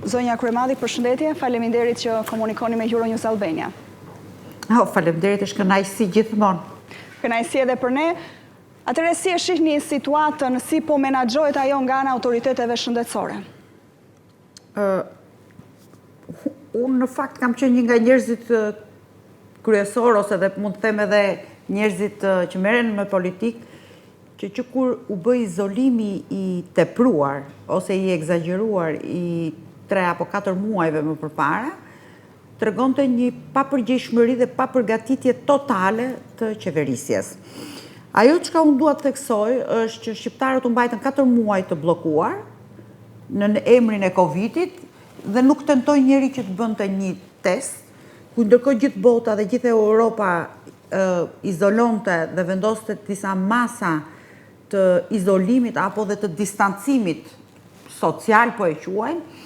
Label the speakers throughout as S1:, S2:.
S1: Zonja Kryemadhi, përshëndetje, faleminderit që komunikoni me Euronews Albania.
S2: Faleminderit, është kënaqësi gjithmonë.
S1: Kënaqësi edhe për ne. Atëherë si e shihni situatën, si po menaxhohet ajo nga ana autoriteteve shëndetësore?
S2: Unë në fakt kam qenë një nga njerëzit kryesor, ose dhe mund të them edhe njerëzit që merren me politikë, që kur u bë izolimi i tepruar ose i egzageruar i 3 apo 4 muajve më përpara, tregonte një papërgjegjshmëri dhe papërgatitje totale të qeverisjes. Ajo çka unë dua të theksoj është që shqiptarët u mbajtën 4 muaj të bllokuar në emrin e Covidit dhe nuk tentoi njeri që të bënte një test, ku ndërkohë gjithë bota dhe gjithë Europa izolonte dhe vendoste disa masa të izolimit apo dhe të distancimit social, po e quajnë,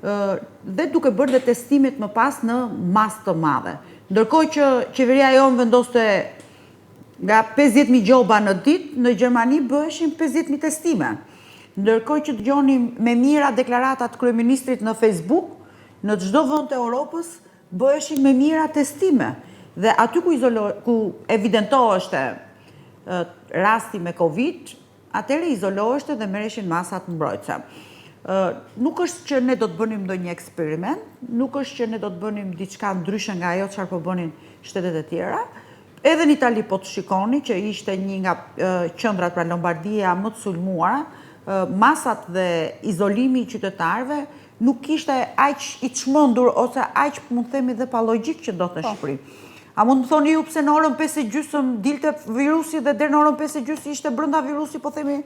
S2: dhe duke bërë dhe testimet më pas në masë të madhe. Ndërkohë që qeveria jonë vendoste nga 50.000 gjoba në ditë, në Gjermani bëheshin 50.000 testime. Ndërkohë që dëgjonim me mira deklaratat kryeministrit në Facebook, në çdo vend të Europës bëheshin me mira testime. Dhe aty ku evidentoheshte rasti me Covid, atëherë izoloheshte dhe merreshin masat mbrojtëse. Nuk është që ne do të bënim ndonjë eksperiment, nuk është që ne do të bënim diçka ndryshe nga ajo çfarë po bënin shtetet e tjera. Edhe në Itali po të shikoni që ishte një nga qendrat pra Lombardia më të sulmuara, masat dhe izolimi i qytetarëve nuk ishte aq i çmendur ose aq mund të themi dhe pa logjik që do të Shqipëri. A mund të thoni ju pse në orën 5:30 dilte virusi dhe deri në orën 5:30 ishte brenda virusi, po themi,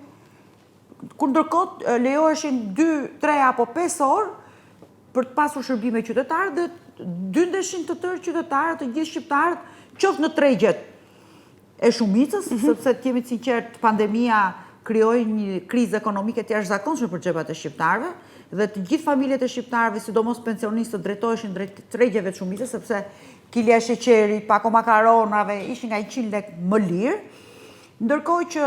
S2: kur ndërkohë lejoheshin 2, 3 apo 5 orë për të pasur shërbime qytetarë dhe dyndeshin të tërë qytetarët, të gjithë shqiptarët, qoftë në tregjet e shumicës, sepse të jemi të sinqert, pandemia krijoi një krizë ekonomike të jashtëzakonshme për xhepat e shqiptarëve dhe të gjithë familjet e shqiptarëve, sidomos pensionistët, drejtoheshin drejt tregjeve të shumicës, sepse kilja e sheqerit, pako makaronave, ishin nga 100 lek më lirë, ndërkohë që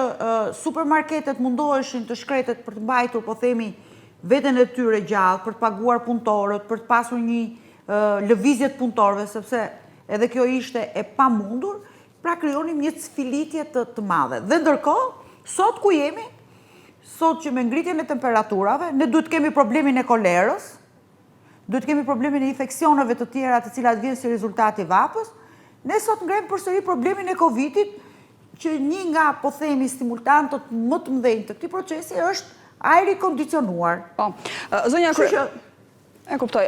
S2: supermarketet mundoheshin të shkretet për të mbajtur, po themi, veten e tyre gjallë, për të paguar punëtorët, për të pasur një lëvizje të punëtorëve, sepse edhe kjo ishte e pamundur, pra krijonim një cfilitje të madhe. Dhe ndërkohë, sot ku jemi, sot që me ngritjen e temperaturave, ne duhet kemi problemin e kolerës, duhet kemi problemin e infeksioneve të tjera të cilat vjen si rezultati vapës, ne sot ngrem përsëri problemin e Covidit, që një nga, po themi, stimulantët më të mëdhenj të këtij procesi është ajri kondicionuar.
S1: Po. Zonja e kuptoj.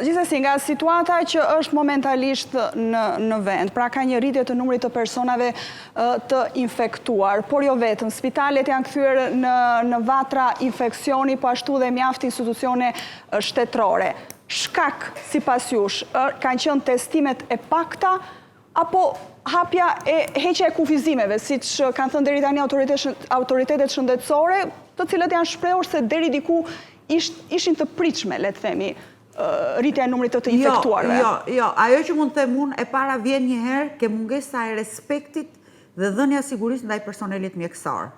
S1: Gjithsesi, nga situata që është momentalisht në vend, pra ka një rritje të numrit të personave të infektuar, por jo vetëm, spitalet janë kthyer në vatra infeksioni, po ashtu dhe mjaft institucione shtetërore. Shkak, sipas jush, kanë qenë testimet e pakta apo hapja e heqja e kufizimeve, siç kanë thënë deri tani autoritetet shëndetësore, të cilët janë shprehur se deri diku ishin të pritshme, le të themi, rritja e numrit të infektuarve.
S2: Jo, ajo që mund të them unë e para vjen një herë ke mungesa e respektit dhe dhënia sigurisë ndaj personelit mjekësor.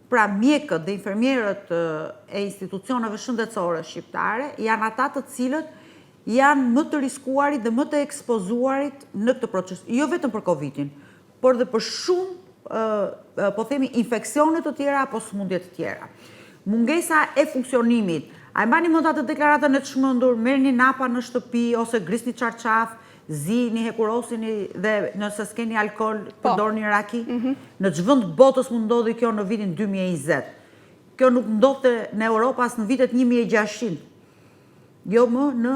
S2: Pra mjekët dhe infermierët e institucioneve shëndetësore shqiptare janë ata të cilët janë më të riskuarit dhe më të ekspozuarit në këtë proces. Jo vetëm për Covidin, por dhe për shumë, po themi, infekcione të tjera apo sëmundje të tjera. Mungesa e funksionimit. A e mbani mend atë deklaratën e të çmendur, merrni napa në shtëpi ose grisni çarçaf, zini, hekurosini dhe nëse s'keni alkool, përdorni raki. Në ç'vend botës mund ndodhi kjo në vitin 2020. Kjo nuk ndodhte në Europë as në vitet 1600. Jo më në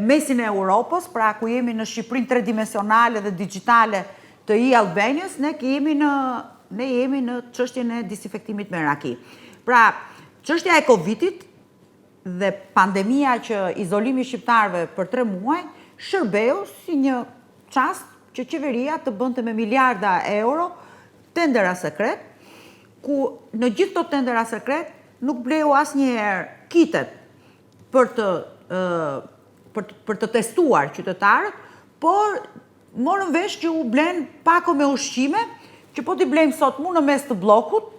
S2: mesin e Europës, pra ku jemi në Shqipërinë tridimensionale dhe digjitale të e-Albanias, ne jemi në çështjen e disinfektimit me raki. Pra, çështja e Covidit dhe pandemia që izolimi i shqiptarëve për 3 muaj shërbeu si një çast që qeveria të bënte me miliarda euro tendera sekret, ku në gjithë këto tendera sekret nuk bleu asnjëherë kitet për të testuar qytetarët, por morën vesh që u blen pako me ushqime, që po t'i blejmë sot mu në mes të bllokut,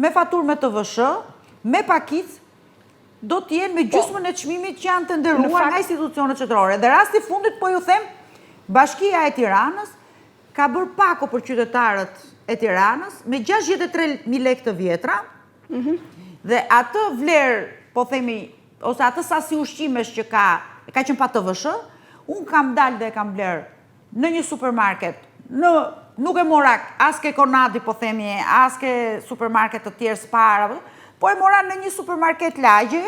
S2: me faturë me TVSH, me pakic, do t'jenë me gjysmën e çmimit që janë të nderuar nga institucionet qendrore. Dhe rasti fundit, po ju them, Bashkia e Tiranës ka bërë pako për qytetarët e Tiranës me 63.000 lekë të vjetra, dhe atë vlerë, po themi, ose atë sasi ushqimesh që ka qenë pa TVSH, unë kam dalë dhe kam blerë në një supermarket, nuk e morak as ke Konadi, po themi, as ke supermarket të tjerë Spar, po e mora në një supermarket lagje,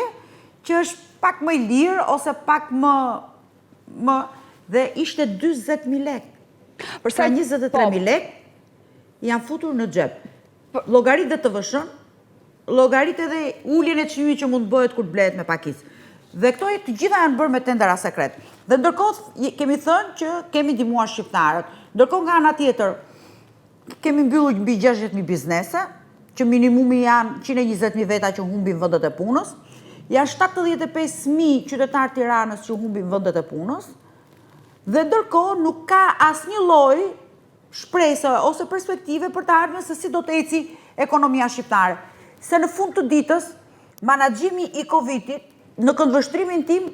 S2: që është pak më i lirë, ose pak më dhe ishte 20.000 lekë. Përsa 23.000 lekë janë futur në xhep. Llogarit dhe TVSH-n, llogarit edhe uljen e çmimit që mund bëhet kur blehet me pakicë. Dhe këto të gjitha janë bërë me tendera sekret. Dhe ndërkohë kemi thënë që kemi ndihmuar shqiptarët. Ndërkohë nga ana tjetër kemi mbyllur mbi 60.000 biznese, që minimumi janë 120.000 veta që humbin vendet e punës, janë 75.000 qytetarë Tiranës që humbin vendet e punës, dhe ndërkohë nuk ka asnjë lloj shpresë ose perspektive për të ardhmen se si do të eci ekonomia shqiptare. Se në fund të ditës, menaxhimi i Covidit, në këndvështrimin tim,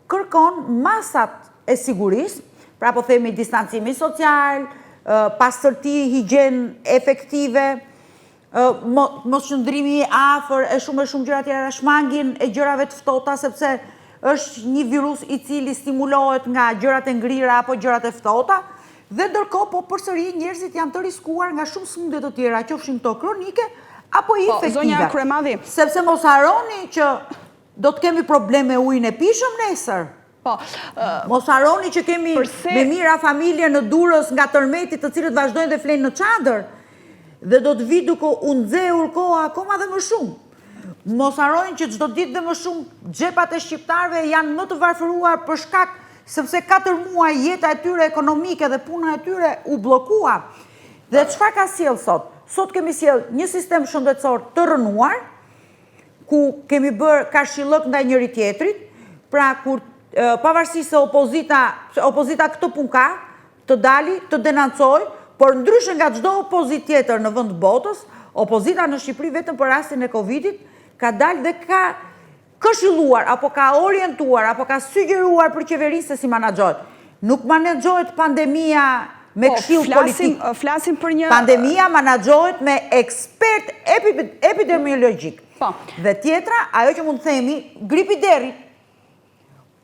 S2: kërkon masat e sigurisë, pra po themi distancimi social, pastërti, higjen efektive, mos qëndrimi afër e shumë gjëra tjera, shmangin e gjërave të ftohta, sepse është një virus i cili stimulohet nga gjërat e ngrira apo gjërat e ftohta, dhe ndërkohë po përsëri njerëzit janë të riskuar nga shumë sëmundje të tjera, qofshin këto kronike apo infektive.
S1: Zonja Kryemadhi,
S2: sepse mos harroni që do të kemi probleme me ujin e pishëm nesër. Mos harroni që kemi me mira familje në Durrës nga tërmetit, të cilët vazhdojnë dhe flenë në çadër, dhe do të vi duke u nxehur koha akoma dhe më shumë. Mos harroni që çdo ditë dhe më shumë xhepat e shqiptarëve janë më të varfëruar për shkak sepse 4 muaj jeta e tyre ekonomike dhe puna e tyre u bllokua. Dhe çfarë ka sjell sot? Sot kemi sjell një sistem shëndetësor të rënuar, ku kemi bërë karshillok ndaj njëri tjetrit, pra kur pavarësisht se opozita këtë pun ka, të dali, të denancoj, por ndryshe nga çdo opozit tjetër në vend botës, opozita në Shqipëri vetëm për rastin e Covidit ka dalë dhe ka këshilluar, apo ka orientuar, apo ka sugjeruar për qeverinë se si menaxhohet. Nuk menaxhohet pandemia me këshill politik.
S1: Flasim për një...
S2: Pandemia menaxhohet me ekspert epidemiologjik. Dhe tjetra, ajo që mund të themi, gripi derit.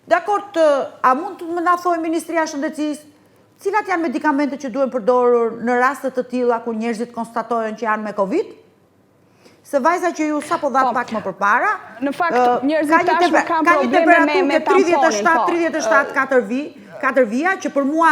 S2: Dakord, a mund të më na thojë Ministria e Shëndetësisë, cilat janë medikamente që duhen përdorur në raste të tilla kur njerëzit konstatojnë që janë me Covid? Se vajza që ju sapo dha pak më përpara,
S1: në fakt njerëzit tashmë kanë probleme me tamponin.
S2: 37 4 vija, që për mua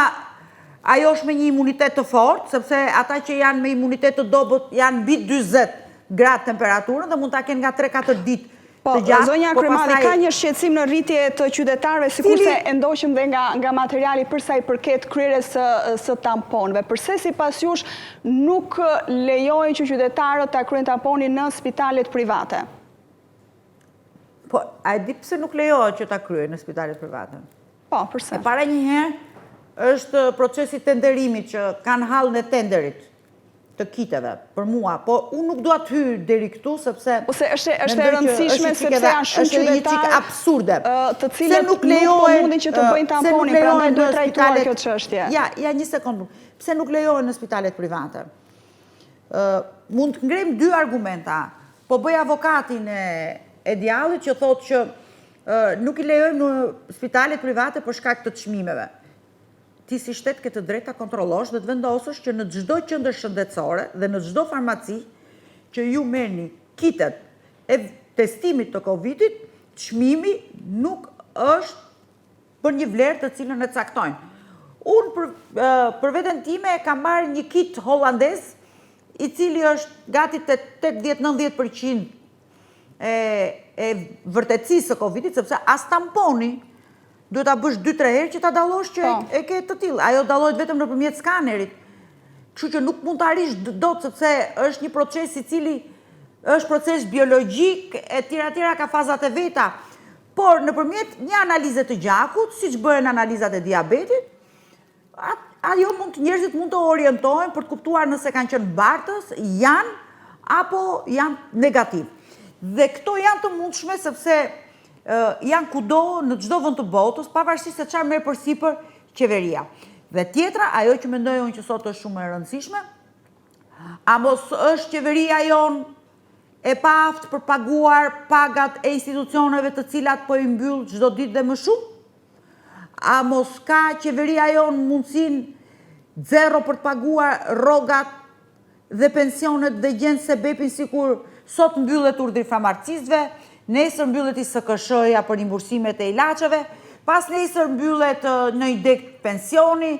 S2: ajo është me një imunitet të fortë, sepse ata që janë me imunitet të dobët janë mbi 40 gradë temperaturën dhe mund ta kenë nga 3-4 ditë.
S1: Zonja Kryemadhi, ka një shqetësim në rritje të qytetarëve, sikurse e ndoqëm dhe nga materiali për sa i përket kryerjes së tamponëve. Përse sipas jush nuk lejojnë që qytetarët ta kryejnë tamponin në spitalet private?
S2: Po, a e di pse nuk lejohet që ta kryejnë në spitalet private?
S1: Po, përse?
S2: E para një herë është procesi tenderimit që kanë hallën e tenderit të kiteve, për mua, po unë nuk dua të hyj deri këtu, sepse...
S1: Ose është e rëndësishme sepse janë shumë qytetarë
S2: absurde,
S1: të cilët nuk po mundin që të bëjnë tamponin, prandaj duhet trajtuar kjo çështje.
S2: Ja, një sekondë. Pse nuk lejohen në spitalet private? Mund të ngrem 2 argumenta. Po bëj avokatin e djallit që thotë që nuk i lejojmë në spitalet private për shkak të çmimeve. Ti si shtet ke të drejtë ta kontrollosh dhe të vendosësh që në çdo qendër shëndetësore dhe në çdo farmaci që ju merrni kitet e testimit të Covidit, çmimi nuk është për një vlerë të cilën e caktojnë. Unë për veten time kam marrë një kit hollandez, i cili është gati te 80-90% e vërtetësisë së Covidit, sepse as tamponi duhet ta bësh 2-3 herë që ta dallosh që e ke të tillë. Ajo dallohet vetëm nëpërmjet skanerit. Kështu që nuk mund të arrish dot, sepse është një proces i cili është proces biologjik, e tjera ka fazat e veta. Por nëpërmjet një analize të gjakut, siç bëhen analizat e diabetit, njerëzit mund të orientohen për të kuptuar nëse kanë qenë bartës, janë apo janë negativ. Dhe këto janë të mundshme sepse janë kudo në çdo vend të botës, pavarësisht se çfarë merr përsipër qeveria. Dhe tjetra, ajo që mendoj unë që sot është shumë e rëndësishme, a mos është qeveria jonë e paaft për paguar pagat e institucioneve të cilat po i mbyll çdo ditë dhe më shumë? A mos ka qeveria jonë mundësinë zero për të paguar rrogat dhe pensionet dhe gjenë sebepin sikur sot mbyllet urdhri farmacistëve, nesër mbyllet ISKSH-ja për rimbursimet e ilaçeve, pas nesër mbyllet në i dek pensioni,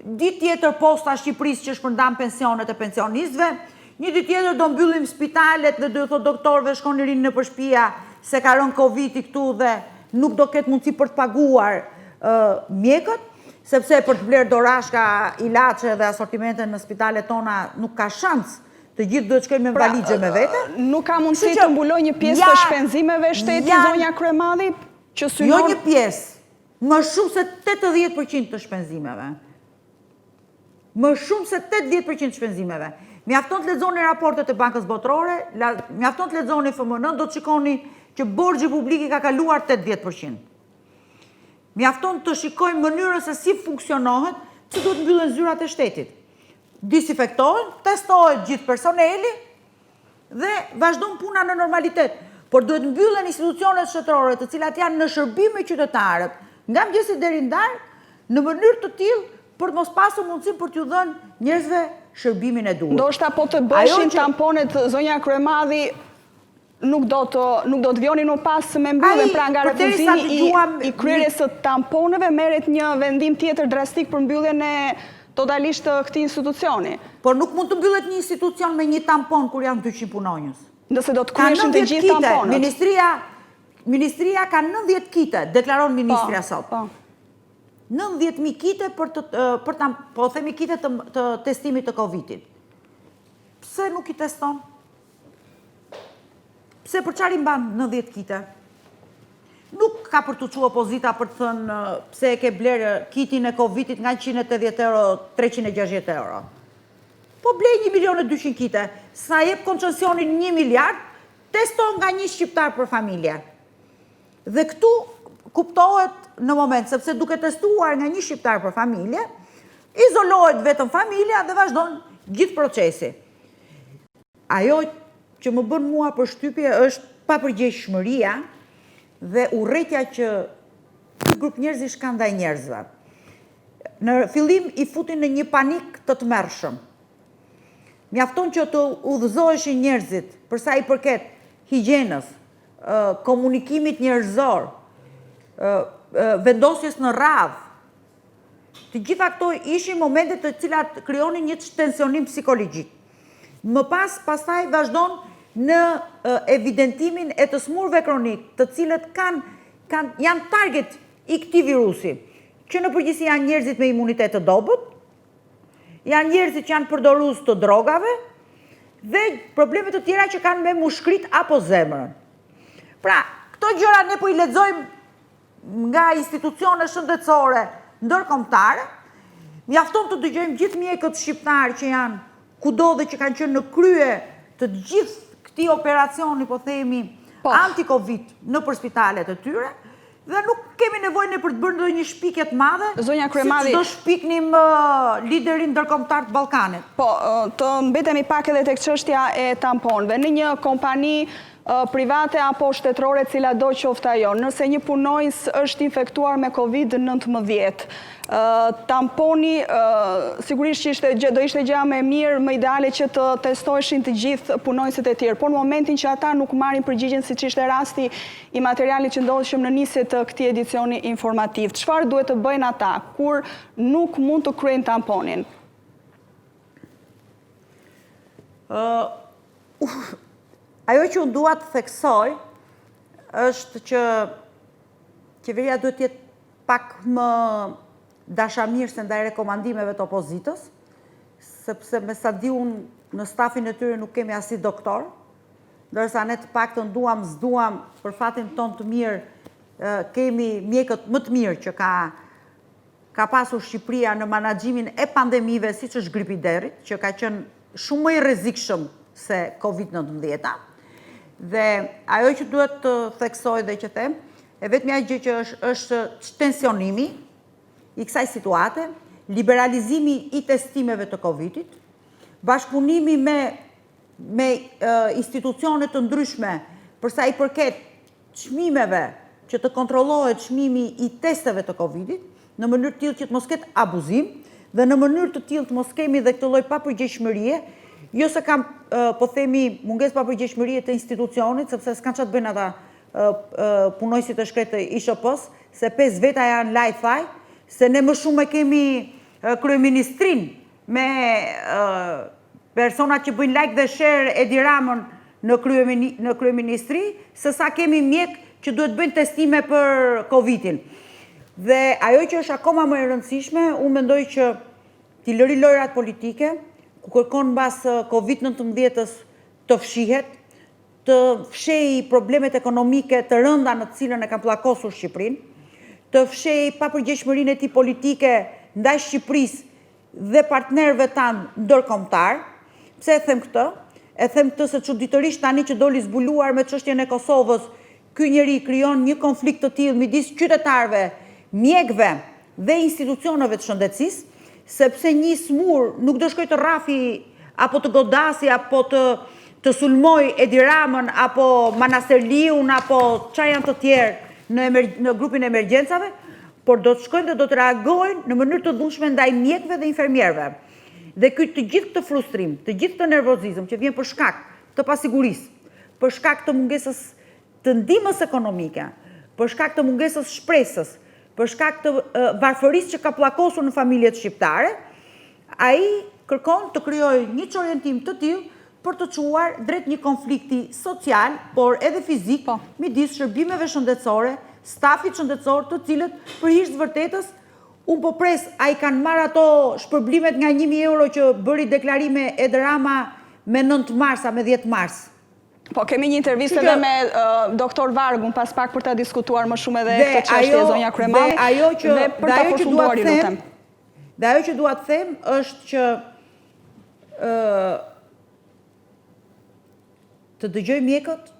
S2: ditë tjetër Posta Shqipërisë që shpërndan pensionet e pensionistëve, një ditë tjetër do mbyllim spitalet dhe do thotë doktorëve shkoni rini në përshpia se ka rënë Covid-i këtu dhe nuk do ketë mundësi për të paguar mjekët, sepse për të blerë dorashka, ilaçe dhe asortimente në spitalet tona nuk ka shans. Të gjithë duhet shkojnë me valixhe me vete.
S1: Nuk ka mundësi të mbuloj një pjesë të shpenzimeve shteti, zonja Kryemadhi, që synon...
S2: Jo një pjesë, më shumë se 80% të shpenzimeve. Më shumë se 80% të shpenzimeve. Mjafton të lexoni raportet e Bankës Botërore, mjafton të lexoni FMN, do të shikoni që borxhi publik i ka kaluar 80%. Mjafton të shikojmë mënyrën se si funksionohet, që duhet mbyllen zyrat e shtetit. Disinfektohen, testohet gjithë personeli dhe vazhdon puna në normalitet. Por duhet mbyllen institucionet shtetërore të cilat janë në shërbim me qytetarët, nga mëngjesi deri në darkë, në mënyrë të tillë për të mos pasur mundësi për t'u dhënë njerëzve shërbimin e duhur.
S1: Ndoshta po të bëshin tamponet, zonja Kryemadhi, nuk do të vjonin më pas me mbylljen, pra nga refuzimi i kryerjes së tamponeve merret një vendim tjetër drastik për mbylljen e totalisht të këtij institucioni.
S2: Por nuk mund të mbyllet një institucion me një tampon kur janë 200 punonjës.
S1: Nëse do të kryeshin të gjithë tamponët.
S2: Ministria ka 90 kite, deklaron ministria sot. 90.000 kite po themi kite të testimit të Covidit. Pse nuk i teston? Pse për çfarë i mban 90 kite? Nuk ka për të quë opozita për të thënë pse e ke blerë kitin e Covidit nga 180 euro, 360 euro. Po blej 1.200.000 kite, sa jep koncesionin 1 miliard, teston nga 1 shqiptar për familje. Dhe këtu kuptohet në moment, sepse duke testuar nga 1 shqiptar për familje, izolohet vetëm familja dhe vazhdon gjithë procesi. Ajo që më bën mua përshtypje është papërgjegjshmëria dhe urrëtia që ky grup njerëzish ka ndaj njerëzve. Në fillim i futin në një panik të tmerrshëm. Mjafton që të udhëzoheshin njerëzit për sa i përket higjienës, komunikimit njerëzor, vendosjes në radhë. Të gjitha këto ishin momente të cilat krijonin një tensionim psikologjik. Më pastaj vazhdon në evidentimin e të smurve kronik, të cilët janë target i këtij virusi, që në përgjithësi janë njerëzit me imunitet të dobët, janë njerëzit që janë përdorues të drogave dhe probleme të tjera që kanë me mushkrit apo zemrën. Pra, këto gjëra ne po i lexojmë nga institucione shëndetësore ndërkombëtare, mjafton të dëgjojmë gjithë mjekët shqiptar që janë kudo dhe që kanë qenë në krye të gjithë këtij operacioni, po themi, anti-Covid në për spitalet e tyre, dhe nuk kemi nevojë për të bërë ndonjë shpikje të madhe, siç do shpiknim liderin ndërkombëtar të Ballkanit.
S1: Po, të mbetemi pak edhe tek çështja e tamponëve. Në një kompani private apo shtetërore cila do qoftë ajo, nëse një punonjës është infektuar me Covid-19, tamponi sigurisht që do ishte gjë më e mirë, më ideale që të testoheshin të gjithë punonjësit e tjerë, por në momentin që ata nuk marrin përgjigjen siç ishte rasti i materialit që ndodheshëm në nisje të këtij edicioni informativ, çfarë duhet të bëjnë ata kur nuk mund të kryejnë tamponin?
S2: Ajo që unë dua të theksoj është që qeveria duhet të jetë pak më dashamirëse ndaj rekomandimeve të opozitës, sepse me sa di unë në stafin e tyre nuk kemi as doktor, ndërsa ne të paktën s'duam për fatin ton të mirë kemi mjekët më të mirë që ka pasur Shqipëria në menaxhimin e pandemive, siç është gripi i derrit, që ka qenë shumë më i rrezikshëm se Covid-19. Dhe ajo që duhet të theksoj dhe që them, e vetmja gjë që është tensionimi i kësaj situate, liberalizimi i testimeve të Covidit, bashkëpunimi me institucionet të ndryshme përsa i përket çmimeve që të kontrollohet çmimi i testeve të Covidit, në mënyrë të tillë që të mos ketë abuzim dhe në mënyrë të tillë të mos kemi dhe këtë lloj papërgjegjshmërie, jo se kam po themi mungesë papërgjegjshmërie të institucionit, sepse s'kan çfarë të bëjnë ata punojësit e shkretë të ISHP-s, se 5 veta janë laj thaj, se ne më shumë e kemi kryeministrin me personat që bëjnë like dhe share Edi Ramën në kryeministri, se sa kemi mjek që duhet bëjnë testime për Covidin. Dhe ajo që është akoma më e rëndësishme, unë mendoj që t'i lëri lojrat politike, ku kërkon mbas Covid-19 të fshihet, të fshej problemet ekonomike të rënda në të cilën e kam pllakosur Shqipërinë, të fshej papërgjegjshmërinë e tij politike ndaj Shqipërisë dhe partnerëve tanë ndërkombëtar. Pse e them këtë? E them këtë se çuditërisht tani që doli zbuluar me çështjen e Kosovës, ky njeri krijon një konflikt të tillë midis qytetarëve, mjekëve dhe institucioneve të shëndetësisë, sepse një smur nuk do shkoj të rrafi apo të godasi apo të sulmoj Edi Ramën apo Manaserliun apo çfarë janë të tjerë në grupin e emergjencave, por do të shkojnë dhe do të reagojnë në mënyrë të dhunshme ndaj mjekëve dhe infermierëve. Dhe të gjithë këtë frustrim, të gjithë këtë nervozizëm që vjen për shkak të pasigurisë, për shkak të mungesës të ndihmës ekonomike, për shkak të mungesës shpresës, për shkak të varfërisë që ka pllakosur në familjet shqiptare, ai kërkon të krijojë një çorientim të tillë për të çuar drejt një konflikti social, por edhe fizik, midis shërbimeve shëndetësore, stafit shëndetësor, të cilët për hir të vërtetës, unë po pres, a i kanë marrë ato shpërblimet nga 1.000 euro që bëri deklarime Edi Rama me 9 mars a me 10 mars.
S1: Po, kemi një intervistë edhe me doktor Vargun pas pak për të diskutuar më shumë edhe këtë çështje zonja Kryemalli dhe për ta përfunduar i lutem.
S2: Dhe ajo që dua të them është që të dëgjoj mjekët,